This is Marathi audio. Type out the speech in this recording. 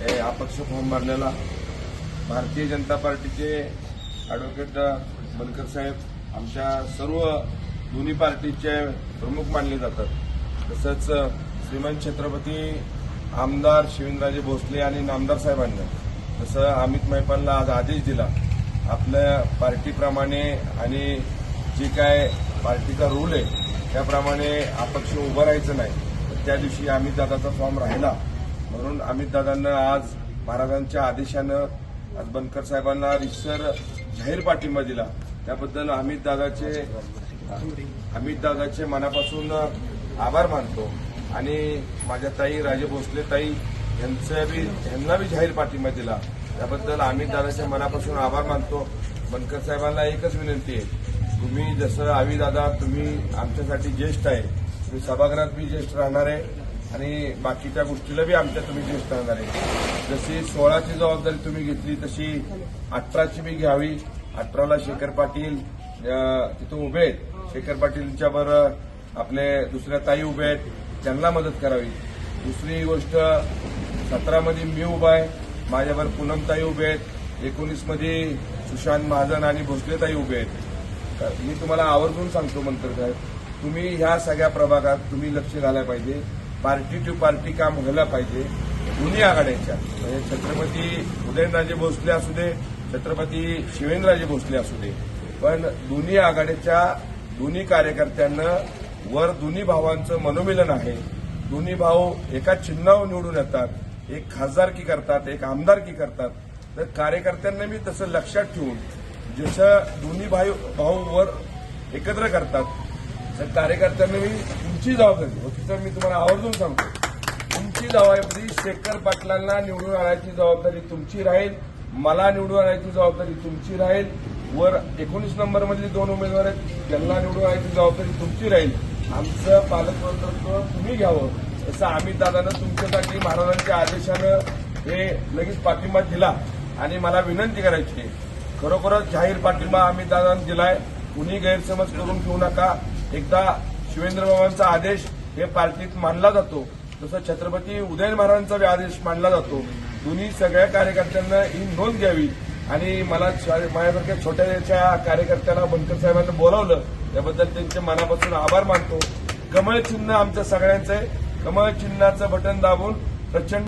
अपक्ष फॉर्म भरलेला भारतीय जनता पार्टीचे ॲडव्होकेट बनकर साहेब आमच्या सर्व दोन्ही पार्टीचे प्रमुख मानले जातात। तसंच श्रीमंत छत्रपती आमदार शिवेंद्रराजे भोसले आणि नामदार साहेबांनी तसं अमित महिपालला आज आदेश दिला आपल्या पार्टीप्रमाणे आणि जे काय पार्टीचा रूल आहे त्याप्रमाणे अपक्ष उभं राहायचं नाही। तर त्या दिवशी अमित दादाचा फॉर्म राहिला म्हणून अमित दादांना आज महाराजांच्या आदेशानं आज बनकर साहेबांना रितसर जाहीर पाठिंबा दिला। त्याबद्दल अमित दादाचे मनापासून आभार मानतो आणि माझ्या ताई राजे भोसले ताई यांना बी जाहीर पाठिंबा दिला त्याबद्दल अमित दादाच्या मनापासून आभार मानतो। बनकर साहेबांना एकच विनंती आहे, तुम्ही जसं आवी दादा तुम्ही आमच्यासाठी ज्येष्ठ आहे, तुम्ही सभागृहात बी ज्येष्ठ राहणार आहे आणि बाकीच्या गोष्टीला बी आमच्या तुम्ही ज्येष्ठ राहणार आहे। जशी 16ची जबाबदारी तुम्ही घेतली तशी 18ची बी घ्यावी। 18ला शेखर पाटील तिथून उभे आहेत, शेखर पाटीलच्यावर आपले दुसऱ्या ताई उभे आहेत, त्यांना मदत करावी। दुसरी गोष्ट 17मध्ये मी उभा आहे, माझ्यावर पूनमताई उभे आहेत, 19मध्ये सुशांत महाजन आणि भोसलेताई उभे आहेत। मी तुम्हाला आवर्जून सांगतो बनकर साहेब, तुम्ही ह्या सगळ्या प्रभागात तुम्ही लक्ष घालायला पाहिजे, पार्टी टू पार्टी काम व्हायला पाहिजे। दोन्ही आघाड्यांच्या म्हणजे छत्रपती उदयनराजे भोसले असू दे, छत्रपती शिवेंद्रराजे भोसले असू दे, पण दोन्ही आघाडीच्या दोन्ही कार्यकर्त्यांना वर दोन्ही भावांचं मनोमिलन आहे। दोन्ही भाऊ एका चिन्हावर निवडून येतात, एक खासदारकी करतात, एक आमदारकी करतात। तर कार्यकर्त्यांना मी तसं लक्षात ठेवून जसं दोन्ही भाऊ वर एकत्र करतात तर कार्यकर्त्यांना मी तुमची जबाबदारी होती तर मी तुम्हाला आवर्जून सांगतो, तुमची जबाबदारी शेखर पाटलांना निवडून आणायची जबाबदारी तुमची राहील, मला निवडून आणायची जबाबदारी तुमची राहील, वर 19 नंबरमधले 2 उमेदवार आहेत त्यांना निवडून आणायची जबाबदारी तुमची राहील। आमचं पालकमंत्र्य तुम्ही घ्यावं तसं अमित दादानं तुमच्यासाठी महाराजांच्या आदेशानं हे लगेच पाठिंबा दिला आणि मला विनंती करायची आहे, खरोखरच जाहीर पाठिंबा अमित दादांनी दिलाय, कुणी गैरसमज करून घेऊ नका। एकदा शिवेंद्रबाबांचा आदेश हे पार्टीत मानला जातो तसं छत्रपती उदयन महाराजांचा बी आदेश मानला जातो। दोन्ही सगळ्या कार्यकर्त्यांना ही नोंद घ्यावी आणि मला माझ्यासारख्या छोट्याशा कार्यकर्त्याला बनकर साहेबांना बोलावलं त्याबद्दल त्यांचे मनापासून आभार मानतो। कमळ चिन्ह आमच्या सगळ्यांचं आहे, कमळ चिन्हाचं बटन दाबून प्रचंड